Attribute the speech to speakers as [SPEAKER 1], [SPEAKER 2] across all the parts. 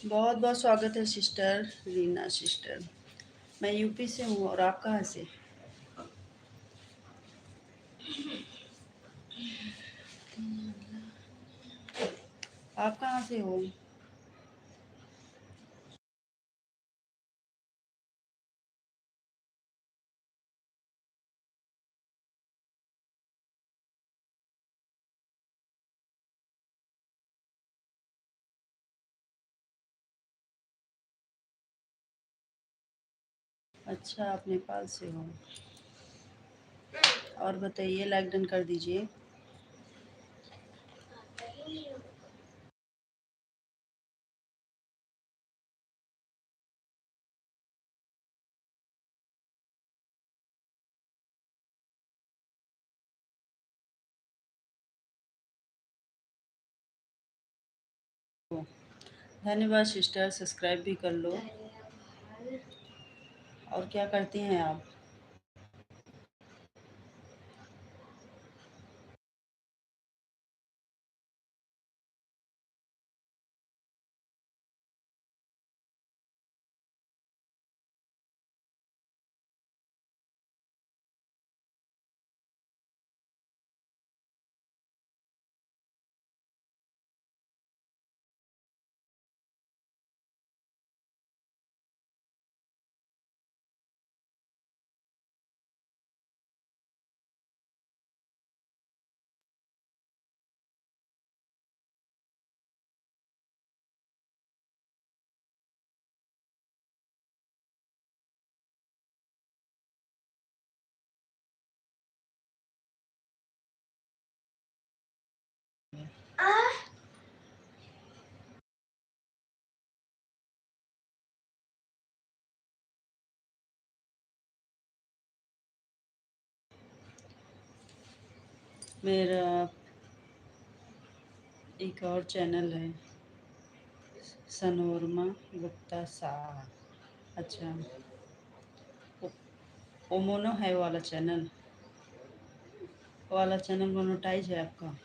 [SPEAKER 1] बहुत बहुत स्वागत है सिस्टर रीना सिस्टर। मैं यूपी से हूँ और आप कहाँ से? आप कहाँ से हो? अच्छा, आप नेपाल से हो। और बताइए, लाइक डन कर दीजिए। धन्यवाद सिस्टर, सब्सक्राइब भी कर लो। और क्या करती हैं आप? मेरा एक और चैनल है, सनोरमा गुप्ता शाह। अच्छा, ओ- ओमोनो है वो वाला चैनल। वो वाला चैनल मोनोटाइज है आपका?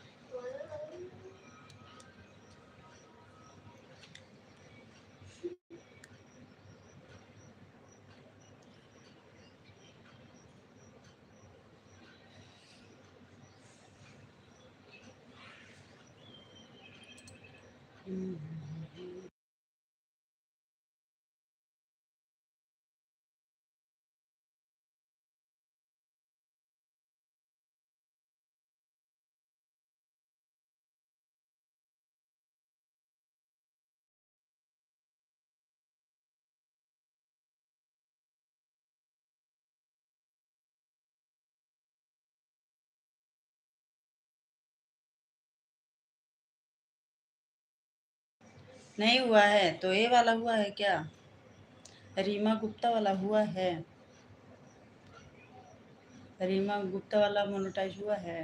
[SPEAKER 1] नहीं हुआ है तो ये वाला हुआ है क्या? रीमा गुप्ता वाला हुआ है? रीमा गुप्ता वाला मोनेटाइज हुआ है?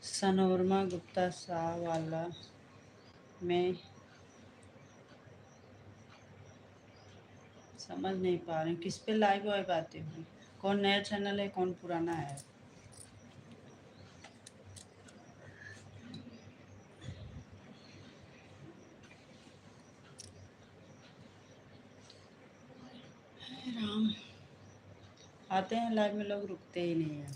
[SPEAKER 1] सनोरमा गुप्ता शाह वाला मैं समझ नहीं पा रही हूँ किस पे लाइव वाइव आते हो। कौन नया चैनल है, कौन पुराना है? हे राम, आते हैं लाइव में लोग, रुकते ही नहीं है।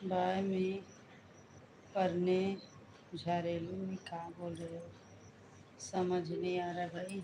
[SPEAKER 1] बाय में करने झारेलू में कहा बोल रहे हो? समझ नहीं आ रहा भाई।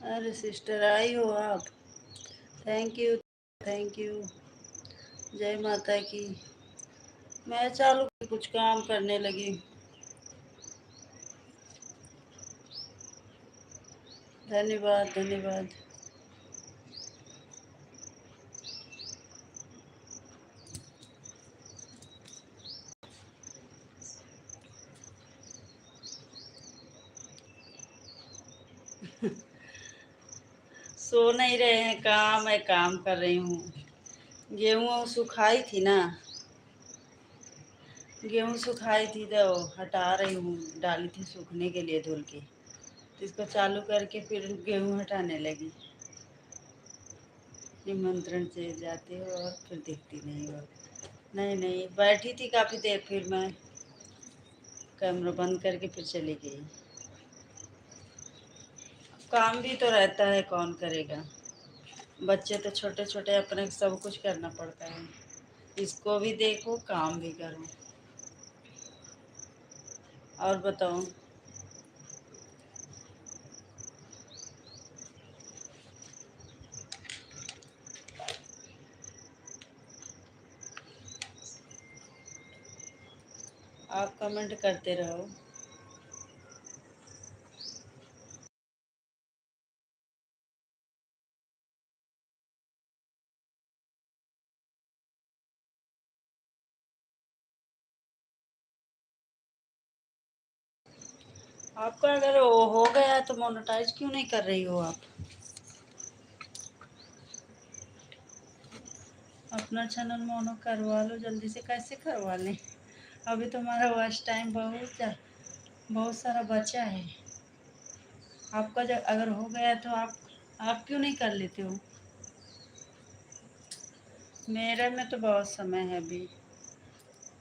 [SPEAKER 1] अरे सिस्टर आई हो आप। Thank you. Thank you. जय माता की। मैं चालू की कुछ काम करने लगी। धन्यवाद धन्यवाद। सो नहीं रहे हैं, काम मैं काम कर रही हूँ। गेहूँ सुखाई थी ना। गेहूँ सुखाई थी तो हटा रही हूँ। डाली थी सूखने के लिए धुल के। तो इसको चालू करके फिर गेहूँ हटाने लगी। निमंत्रण से जाते हो और फिर दिखती नहीं हो। नहीं नहीं, बैठी थी काफ़ी देर, फिर मैं कैमरा बंद करके फिर चली गई। काम भी तो रहता है, कौन करेगा। बच्चे तो छोटे छोटे, अपने सब कुछ करना पड़ता है। इसको भी देखो, काम भी करो। और बताओ। आप कमेंट करते रहो। आपका अगर वो हो गया तो मोनेटाइज क्यों नहीं कर रही हो आप? अपना चैनल मोनो करवा लो जल्दी से। कैसे करवा लें? अभी तो हमारा वॉच टाइम बहुत सारा बचा है। आपका जब अगर हो गया तो आप क्यों नहीं कर लेते हो? मेरे में तो बहुत समय है अभी।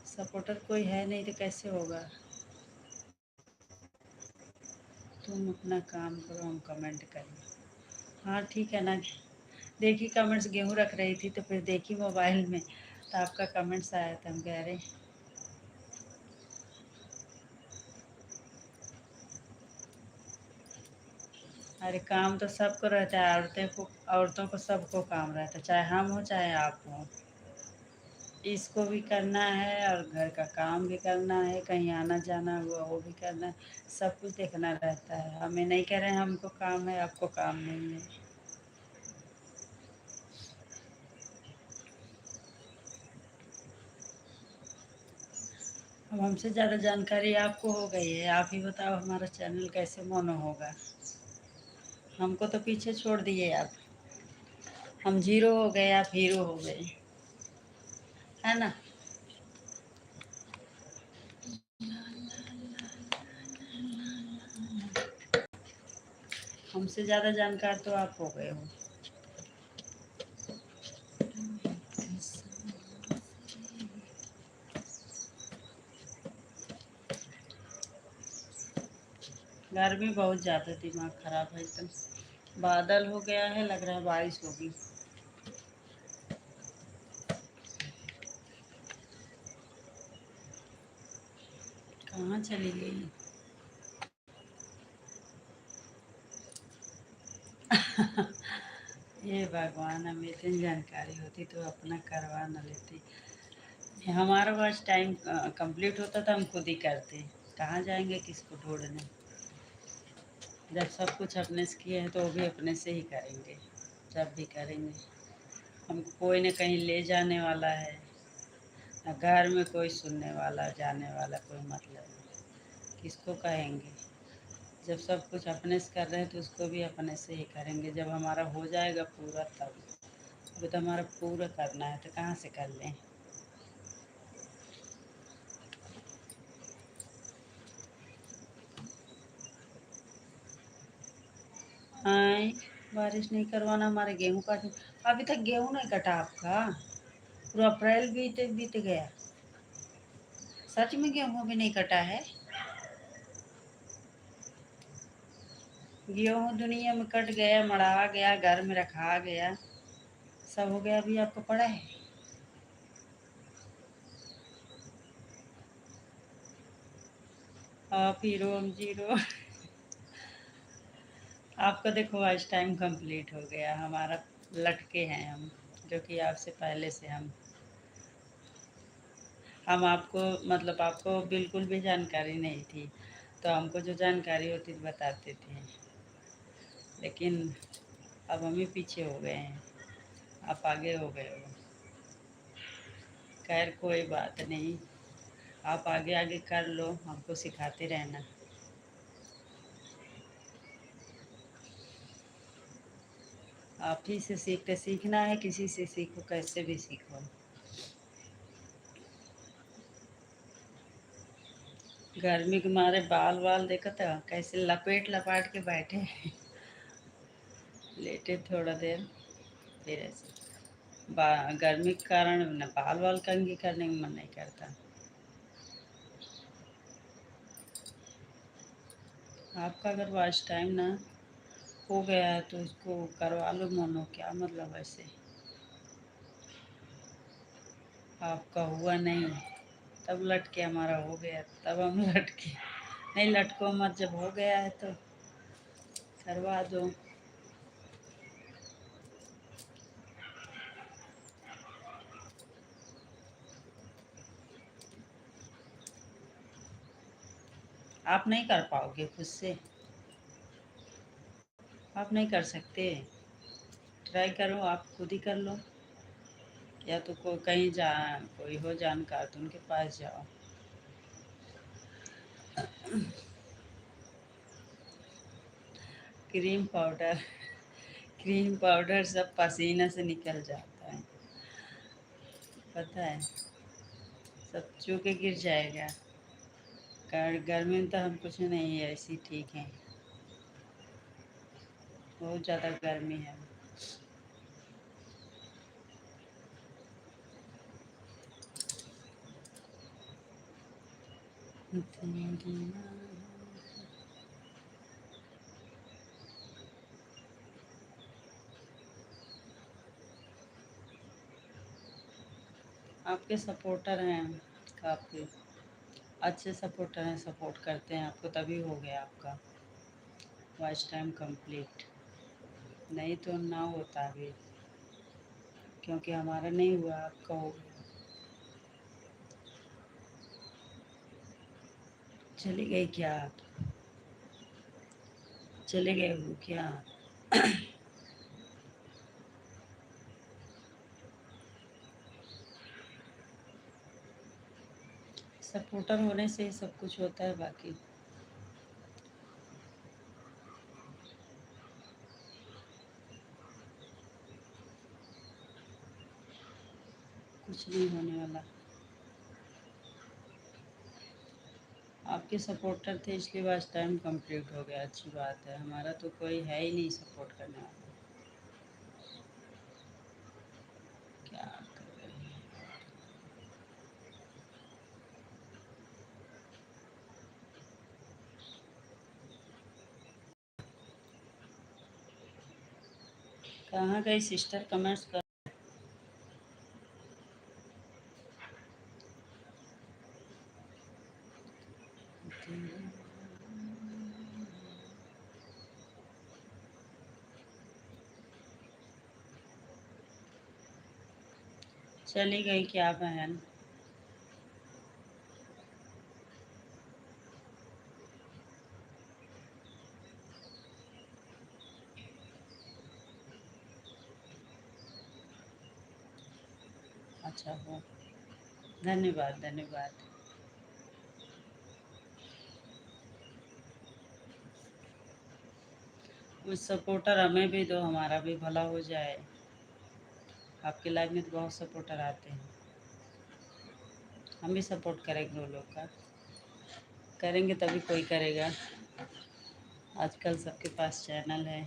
[SPEAKER 1] सपोर्टर कोई है नहीं तो कैसे होगा? तुम अपना काम करो, हम कमेंट करें। हाँ ठीक है ना। देखी कमेंट्स, गेहूँ रख रही थी तो फिर देखी मोबाइल में तो आपका कमेंट्स आया था, हम कह रहे। अरे काम तो सबको रहता है, औरतों को सबको काम रहता है, चाहे हम हो चाहे आप हो। इसको भी करना है और घर का काम भी करना है, कहीं आना जाना हुआ वो भी करना है। सब कुछ देखना रहता है। हमें नहीं कह रहे हैं हमको काम है, आपको काम नहीं है। अब हमसे ज़्यादा जानकारी आपको हो गई है। आप ही बताओ हमारा चैनल कैसे मोनो होगा। हमको तो पीछे छोड़ दिए आप। हम जीरो हो गए, आप हीरो हो गए, है ना। हमसे ज़्यादा जानकार तो आप हो गए हो। गर्मी बहुत ज़्यादा, दिमाग ख़राब है एकदम। बादल हो गया है, लग रहा है बारिश होगी। कहाँ चली गई? ये भगवान, हमें इतनी जानकारी होती तो अपना करवा न लेती। हमारा पास टाइम कंप्लीट होता तो हम खुद ही करते। कहाँ जाएंगे किसको ढूंढने? जब सब कुछ अपने से किए हैं तो वो भी अपने से ही करेंगे। जब भी करेंगे। हमको कोई न कहीं ले जाने वाला है, न घर में कोई सुनने वाला जाने वाला, कोई मतलब नहीं। किसको कहेंगे? जब सब कुछ अपने से कर रहे हैं तो उसको भी अपने से ही करेंगे। जब हमारा हो जाएगा पूरा तब। अभी तो हमारा पूरा करना है तो कहाँ से कर लें? आए, बारिश नहीं करवाना, हमारे गेहूँ काट। अभी तक गेहूँ नहीं कटा आपका? पूरा अप्रैल बीत बीत गया। सच में गेहूँ भी नहीं कटा है? गेहूँ दुनिया में कट गया, मढ़ा गया, घर में रखा गया, सब हो गया, अभी आपको पड़ा है? आप हीरो, हम जीरो। आपका देखो आज टाइम कंप्लीट हो गया, हमारा लटके हैं हम, जो कि आपसे पहले से हम आपको मतलब आपको बिल्कुल भी जानकारी नहीं थी, तो हमको जो जानकारी होती थी बताते थे, लेकिन अब हम ही पीछे हो गए हैं, आप आगे हो गए हो। खैर कोई बात नहीं, आप आगे आगे कर लो, हमको सिखाते रहना। आप ही से सीखते, सीखना है किसी से सीखो, कैसे भी सीखो। गर्मी के मारे बाल वाल देखो तो कैसे लपेट लपाट के बैठे हैं। लेटे थोड़ा देर, फिर ऐसे गर्मी के कारण न बाल वाल कंघी करने में मन नहीं करता। आपका अगर वॉच टाइम ना हो गया है तो उसको करवा लो मोनो, क्या मतलब ऐसे। आपका हुआ नहीं, तब लटके, हमारा हो गया तब हम लटके। नहीं लटको मत, जब हो गया है तो करवा दो। आप नहीं कर पाओगे खुद से, आप नहीं कर सकते। ट्राई करो, आप खुद ही कर लो, या तो कोई कहीं जा, कोई हो जानकार तो उनके पास जाओ। क्रीम पाउडर, क्रीम पाउडर सब पसीना से निकल जाता है, पता है, सब चू के गिर जाएगा। गर्मी में तो हम कुछ नहीं है, ऐसी ठीक है, बहुत ज़्यादा गर्मी है। आपके सपोर्टर हैं काफ़ी अच्छे सपोर्टर हैं, सपोर्ट करते हैं आपको, तभी हो गया आपका वॉच टाइम कंप्लीट। नहीं तो ना होता अभी, क्योंकि हमारा नहीं हुआ, आपका हो गया। चली गई क्या आप, चले गए हो क्या? सपोर्टर होने से ही सब कुछ होता है, बाकी कुछ नहीं होने वाला। आपके सपोर्टर थे इसलिए वॉच टाइम कंप्लीट हो गया, अच्छी बात है। हमारा तो कोई है ही नहीं सपोर्ट करने वाला। क्या कर रहे हैं? कहाँ गई सिस्टर, कमेंट्स कर। चली गई क्या बहन? अच्छा हो, धन्यवाद धन्यवाद। कुछ सपोर्टर हमें भी दो, हमारा भी भला हो जाए। आपकी लाइफ में तो बहुत सपोर्टर आते हैं, हम भी सपोर्ट करेंगे वो लोग का, करेंगे तभी कोई करेगा। आजकल सबके पास चैनल है,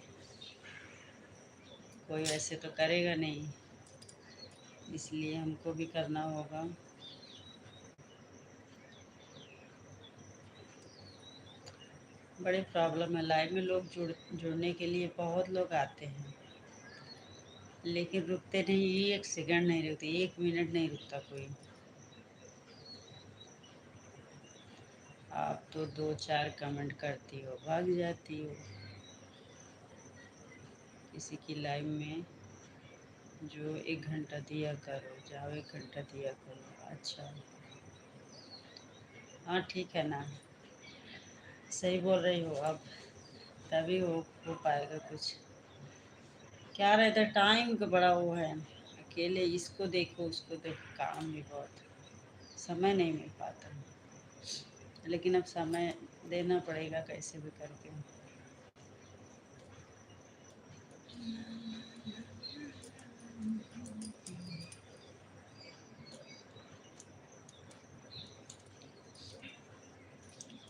[SPEAKER 1] कोई ऐसे तो करेगा नहीं, इसलिए हमको भी करना होगा। बड़ी प्रॉब्लम है लाइफ में, लोग जुड़ने के लिए बहुत लोग आते हैं, लेकिन रुकते नहीं, एक सेकंड नहीं रुकते, एक मिनट नहीं रुकता कोई। आप तो दो चार कमेंट करती हो, भाग जाती हो। किसी की लाइफ में जो 1 घंटा दिया करो, जाओ 1 घंटा दिया करो। अच्छा, हाँ ठीक है ना, सही बोल रही हो आप। तभी हो पाएगा कुछ। क्या रहता है, टाइम का बड़ा वो है। अकेले इसको देखो उसको देखो, काम भी बहुत, समय नहीं मिल पाता। लेकिन अब समय देना पड़ेगा कैसे भी करके।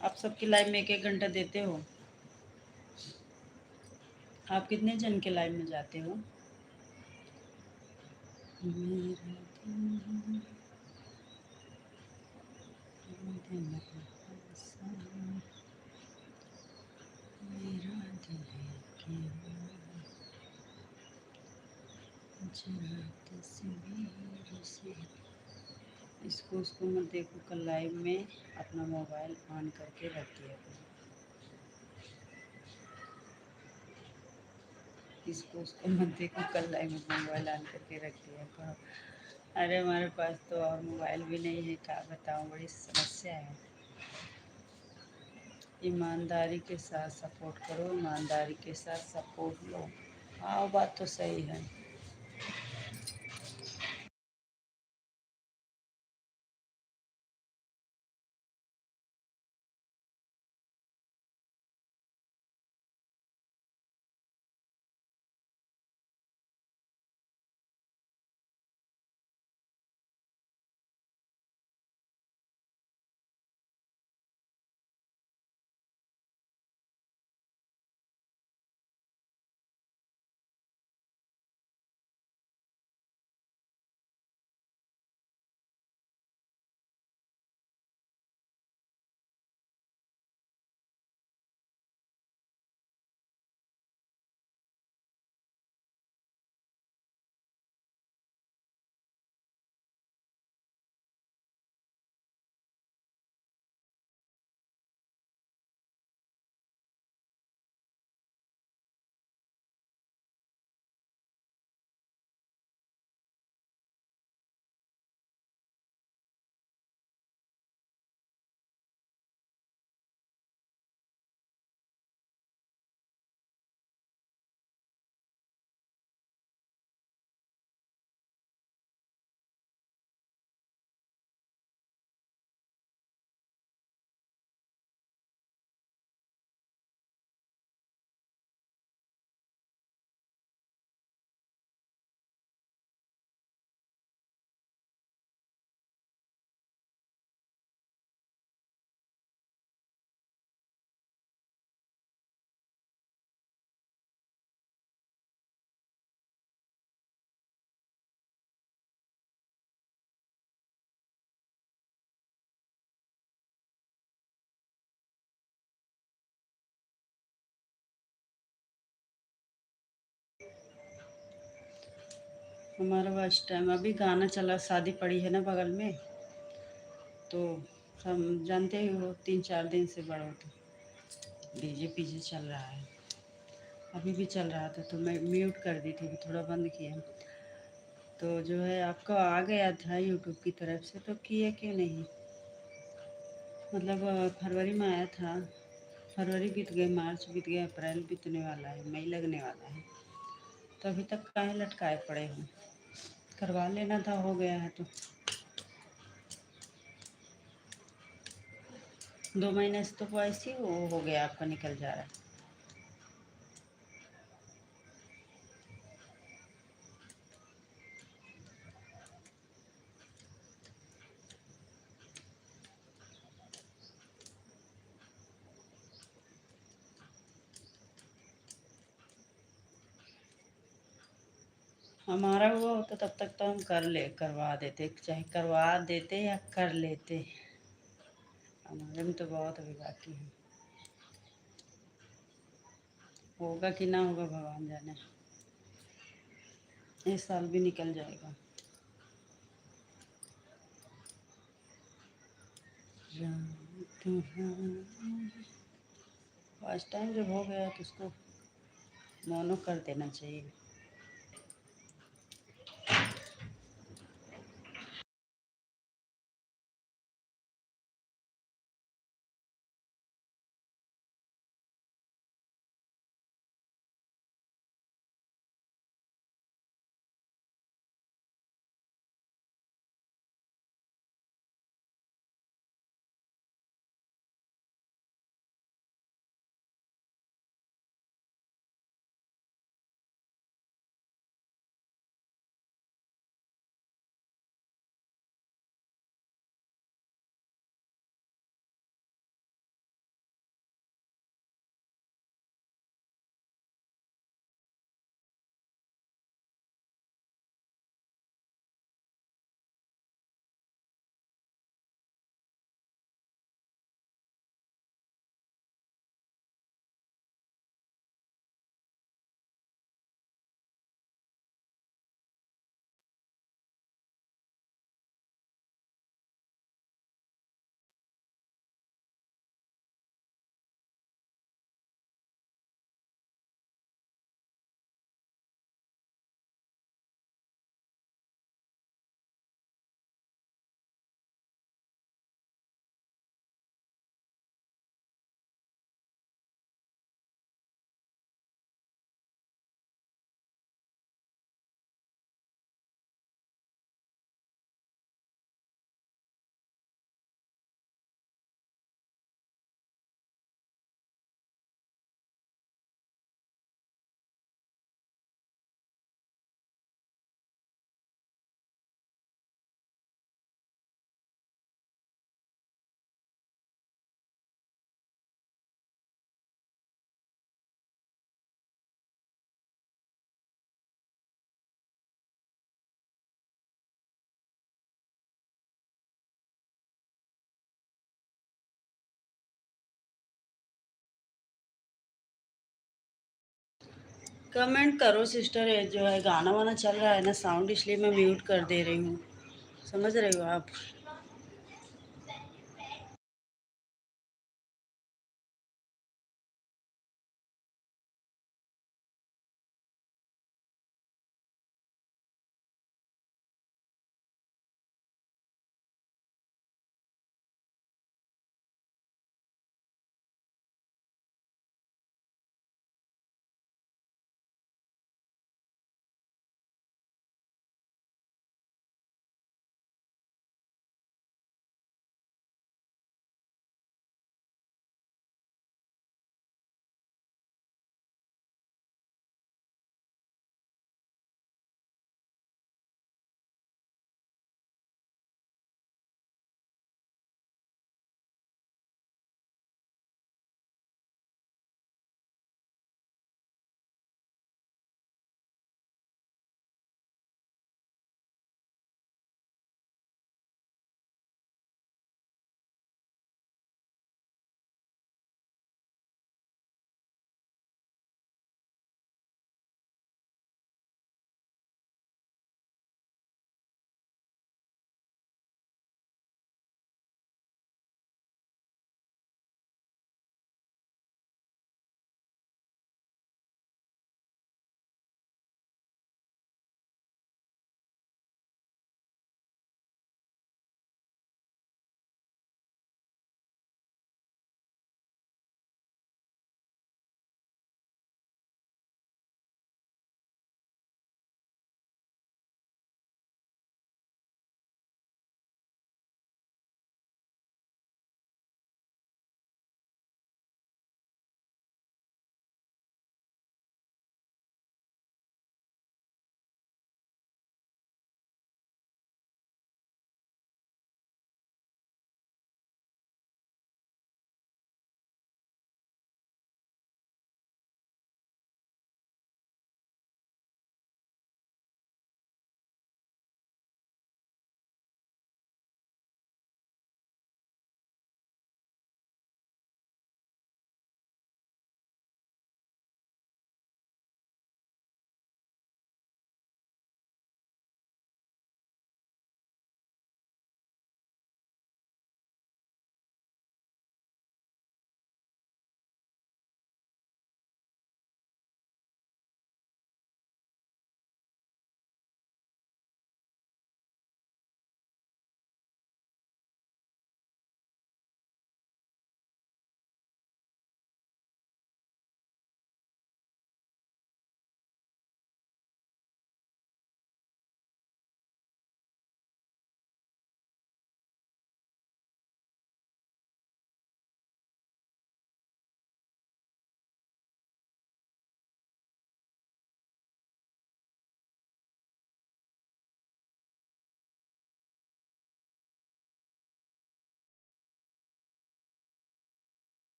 [SPEAKER 1] आप सबकी लाइफ में 1-1 घंटा देते हो? आप कितने जन के लाइफ में जाते हो? मेरा दिल दिल ऐसा, मेरा दिल है कि जरा तस्वीर से। इसको उसको मत देखो, कल लाइव में अपना मोबाइल ऑन करके रख दिया करो। इसको उसको मत देखो, कल लाइव में मोबाइल ऑन करके रख दिया करो। अरे हमारे पास तो और मोबाइल भी नहीं है, क्या बताऊँ, बड़ी समस्या है। ईमानदारी के साथ सपोर्ट करो, ईमानदारी के साथ सपोर्ट लो। हाँ, बात तो सही है। हमारा बस टाइम, अभी गाना चला, शादी पड़ी है ना बगल में, तो हम जानते ही हो 3-4 दिन से बड़ा तो डीजे पीजे चल रहा है। अभी भी चल रहा था तो मैं म्यूट कर दी थी, थोड़ा बंद किया। तो जो है आपका आ गया था यूट्यूब की तरफ से, तो किए क्यों नहीं? मतलब फरवरी में आया था। फरवरी बीत गए, मार्च बीत गया, अप्रैल बीतने वाला है, मई लगने वाला है। तो अभी तक काहे लटकाए पड़े हो? करवा लेना था, हो गया है तो। 2 महीने से तो वैसे ही वो हो गया, आपका निकल जा रहा है। हमारा हुआ होता तब तक तो हम करवा देते, चाहे करवा देते या कर लेते। हमारे में तो बहुत अभी बाकी है। होगा कि ना होगा भगवान जाने। इस साल भी निकल जाएगा। फर्स्ट टाइम जब हो गया तो उसको मोनो कर देना चाहिए। कमेंट करो सिस्टर, ये जो है गाना वाना चल रहा है ना साउंड, इसलिए मैं म्यूट कर दे रही हूँ। समझ रहे हो आप?